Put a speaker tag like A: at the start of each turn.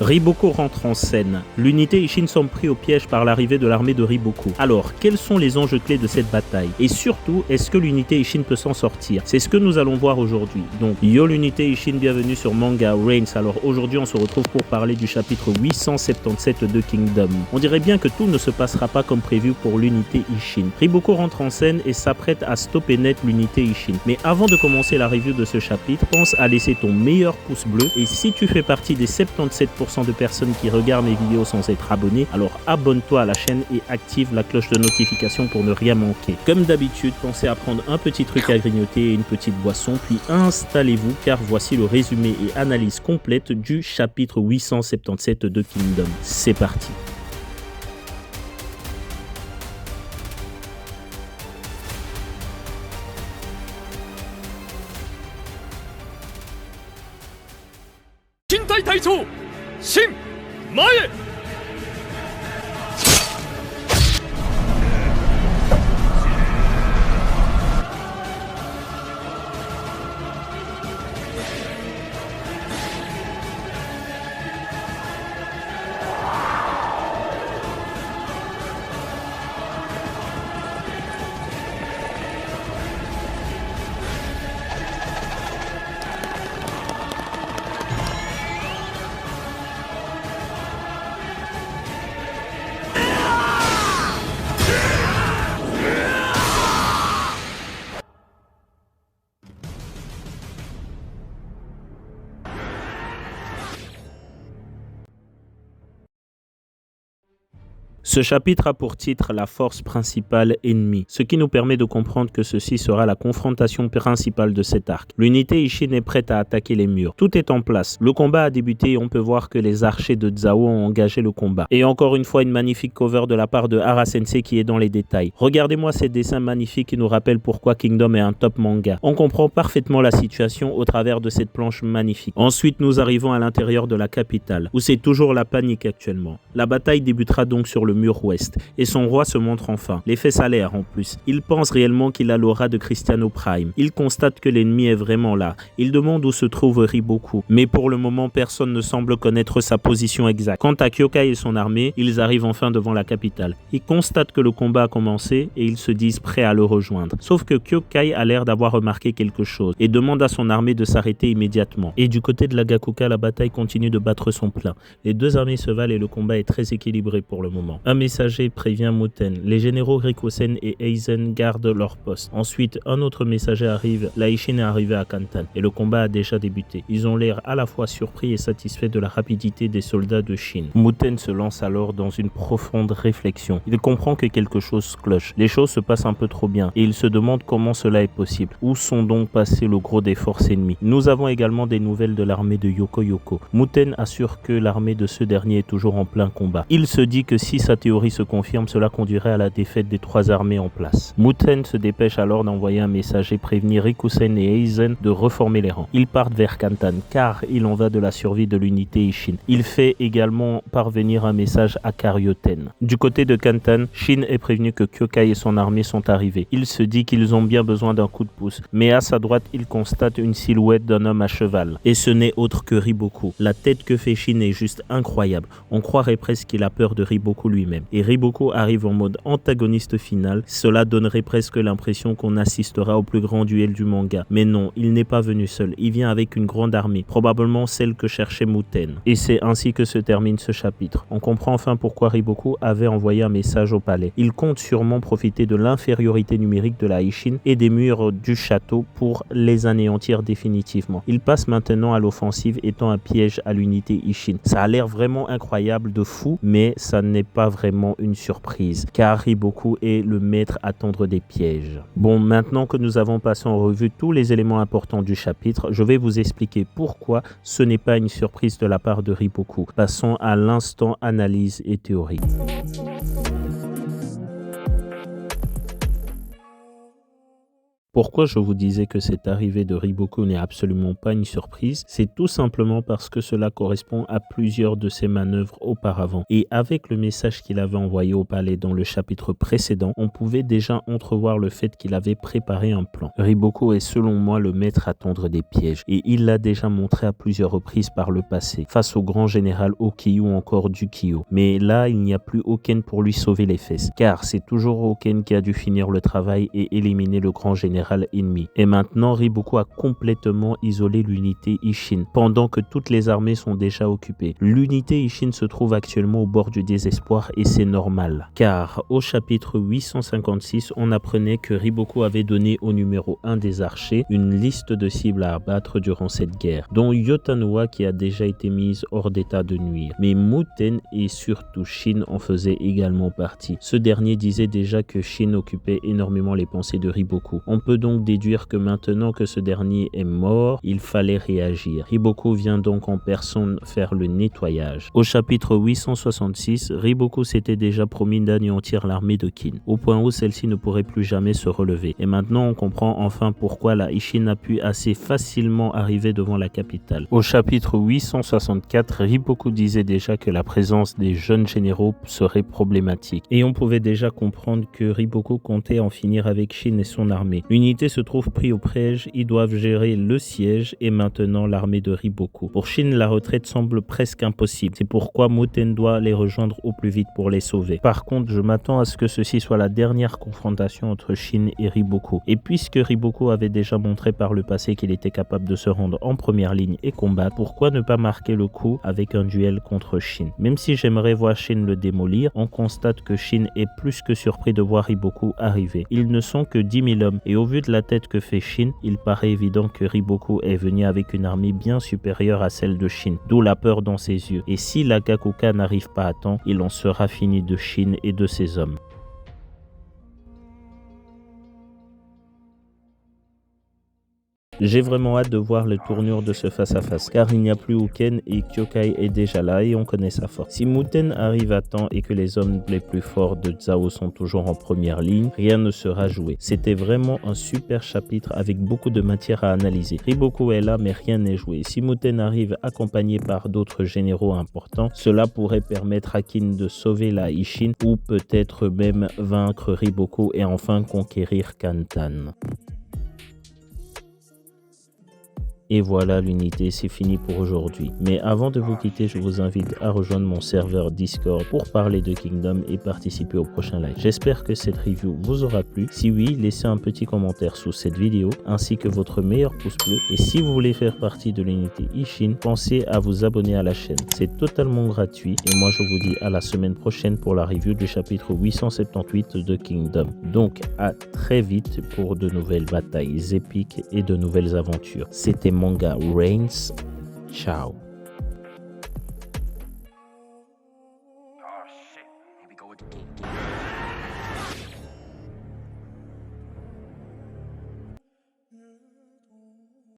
A: Riboku rentre en scène. L'unité Isshin sont pris au piège par l'arrivée de l'armée de Riboku. Alors, quels sont les enjeux clés de cette bataille? Et surtout, est-ce que l'unité Isshin peut s'en sortir? C'est ce que nous allons voir aujourd'hui. Donc, yo l'unité Isshin, bienvenue sur Manga Reigns. Alors aujourd'hui, on se retrouve pour parler du chapitre 877 de Kingdom. On dirait bien que tout ne se passera pas comme prévu pour l'unité Isshin. Riboku rentre en scène et s'apprête à stopper net l'unité Isshin. Mais avant de commencer la review de ce chapitre, pense à laisser ton meilleur pouce bleu. Et si tu fais partie des 77% de personnes qui regardent mes vidéos sans être abonnés, alors abonne-toi à la chaîne et active la cloche de notification pour ne rien manquer. Comme d'habitude, pensez à prendre un petit truc à grignoter et une petite boisson, puis installez-vous car voici le résumé et analyse complète du chapitre 877 de Kingdom. C'est parti.
B: Shintai Taichou Shin Mae!
A: Ce chapitre a pour titre la force principale ennemie, ce qui nous permet de comprendre que ceci sera la confrontation principale de cet arc. L'unité Isshin est prête à attaquer les murs. Tout est en place. Le combat a débuté et on peut voir que les archers de Zhao ont engagé le combat. Et encore une fois, une magnifique cover de la part de Hara Sensei qui est dans les détails. Regardez-moi ces dessins magnifiques qui nous rappellent pourquoi Kingdom est un top manga. On comprend parfaitement la situation au travers de cette planche magnifique. Ensuite, nous arrivons à l'intérieur de la capitale, où c'est toujours la panique actuellement. La bataille débutera donc sur le mur ouest, et son roi se montre enfin. L'effet salaire en plus. Il pense réellement qu'il a l'aura de Cristiano Prime. Il constate que l'ennemi est vraiment là. Il demande où se trouve Riboku, mais pour le moment personne ne semble connaître sa position exacte. Quant à Kyokai et son armée, ils arrivent enfin devant la capitale. Ils constatent que le combat a commencé et ils se disent prêts à le rejoindre. Sauf que Kyokai a l'air d'avoir remarqué quelque chose et demande à son armée de s'arrêter immédiatement. Et du côté de la Gakuka, la bataille continue de battre son plein. Les deux armées se valent et le combat est très équilibré pour le moment. Un messager prévient Muten. Les généraux Rikusen et Aizen gardent leur poste. Ensuite, un autre messager arrive. La Isshin est arrivée à Kantan et le combat a déjà débuté. Ils ont l'air à la fois surpris et satisfaits de la rapidité des soldats de Shin. Muten se lance alors dans une profonde réflexion. Il comprend que quelque chose cloche. Les choses se passent un peu trop bien et il se demande comment cela est possible. Où sont donc passés le gros des forces ennemies? Nous avons également des nouvelles de l'armée de Yoko Yoko. Muten assure que l'armée de ce dernier est toujours en plein combat. Il se dit que si sa théorie se confirme, cela conduirait à la défaite des trois armées en place. Muten se dépêche alors d'envoyer un messager prévenir Rikusen et Aizen de reformer les rangs. Ils partent vers Kantan car il en va de la survie de l'unité Isshin. Il fait également parvenir un message à Karyoten. Du côté de Kantan, Shin est prévenu que Kyokai et son armée sont arrivés. Il se dit qu'ils ont bien besoin d'un coup de pouce, mais à sa droite, il constate une silhouette d'un homme à cheval. Et ce n'est autre que Riboku. La tête que fait Shin est juste incroyable. On croirait presque qu'il a peur de Riboku lui-même. Et Riboku arrive en mode antagoniste final, cela donnerait presque l'impression qu'on assistera au plus grand duel du manga. Mais non, il n'est pas venu seul, il vient avec une grande armée, probablement celle que cherchait Muten. Et c'est ainsi que se termine ce chapitre. On comprend enfin pourquoi Riboku avait envoyé un message au palais. Il compte sûrement profiter de l'infériorité numérique de la Isshin et des murs du château pour les anéantir définitivement. Il passe maintenant à l'offensive étant un piège à l'unité Isshin. Ça a l'air vraiment incroyable de fou, mais ça n'est pas vraiment une surprise, car Riboku est le maître à tendre des pièges. Bon, maintenant que nous avons passé en revue tous les éléments importants du chapitre, je vais vous expliquer pourquoi ce n'est pas une surprise de la part de Riboku. Passons à l'instant analyse et théorie. Pourquoi je vous disais que cette arrivée de Riboku n'est absolument pas une surprise? C'est tout simplement parce que cela correspond à plusieurs de ses manœuvres auparavant. Et avec le message qu'il avait envoyé au palais dans le chapitre précédent, on pouvait déjà entrevoir le fait qu'il avait préparé un plan. Riboku est selon moi le maître à tendre des pièges et il l'a déjà montré à plusieurs reprises par le passé, face au grand général Okiyu ou encore Dukio. Mais là, il n'y a plus Oken pour lui sauver les fesses, car c'est toujours Oken qui a dû finir le travail et éliminer le grand général ennemi. Et maintenant, Riboku a complètement isolé l'unité Isshin, pendant que toutes les armées sont déjà occupées. L'unité Isshin se trouve actuellement au bord du désespoir et c'est normal, car au chapitre 856, on apprenait que Riboku avait donné au numéro 1 des archers une liste de cibles à abattre durant cette guerre, dont Yotanua qui a déjà été mise hors d'état de nuire. Mais Muten et surtout Shin en faisaient également partie. Ce dernier disait déjà que Shin occupait énormément les pensées de Riboku. On peut donc déduire que maintenant que ce dernier est mort, il fallait réagir. Riboku vient donc en personne faire le nettoyage. Au chapitre 866, Riboku s'était déjà promis d'anéantir l'armée de Kin, au point où celle-ci ne pourrait plus jamais se relever. Et maintenant on comprend enfin pourquoi la Isshin a pu assez facilement arriver devant la capitale. Au chapitre 864, Riboku disait déjà que la présence des jeunes généraux serait problématique. Et on pouvait déjà comprendre que Riboku comptait en finir avec Shin et son armée. L'unité se trouve pris au piège, ils doivent gérer le siège et maintenant l'armée de Riboku. Pour Shin, la retraite semble presque impossible. C'est pourquoi Muten doit les rejoindre au plus vite pour les sauver. Par contre, je m'attends à ce que ceci soit la dernière confrontation entre Shin et Riboku. Et puisque Riboku avait déjà montré par le passé qu'il était capable de se rendre en première ligne et combattre, pourquoi ne pas marquer le coup avec un duel contre Shin? Même si j'aimerais voir Shin le démolir, on constate que Shin est plus que surpris de voir Riboku arriver. Ils ne sont que 10 000 hommes et au vu de la tête que fait Shin, il paraît évident que Riboku est venu avec une armée bien supérieure à celle de Shin, d'où la peur dans ses yeux. Et si la Gakuka n'arrive pas à temps, il en sera fini de Shin et de ses hommes. J'ai vraiment hâte de voir les tournures de ce face-à-face, car il n'y a plus Uken et Kyokai est déjà là et on connaît sa force. Si Muten arrive à temps et que les hommes les plus forts de Zhao sont toujours en première ligne, rien ne sera joué. C'était vraiment un super chapitre avec beaucoup de matière à analyser. Riboku est là mais rien n'est joué. Si Muten arrive accompagné par d'autres généraux importants, cela pourrait permettre à Kin de sauver la Isshin ou peut-être même vaincre Riboku et enfin conquérir Kantan. Et voilà, l'unité, c'est fini pour aujourd'hui. Mais avant de vous quitter, je vous invite à rejoindre mon serveur Discord pour parler de Kingdom et participer au prochain live. J'espère que cette review vous aura plu. Si oui, laissez un petit commentaire sous cette vidéo ainsi que votre meilleur pouce bleu. Et si vous voulez faire partie de l'unité Isshin, pensez à vous abonner à la chaîne. C'est totalement gratuit et moi je vous dis à la semaine prochaine pour la review du chapitre 878 de Kingdom. Donc à très vite pour de nouvelles batailles épiques et de nouvelles aventures. C'était Manga Reigns. Ciao.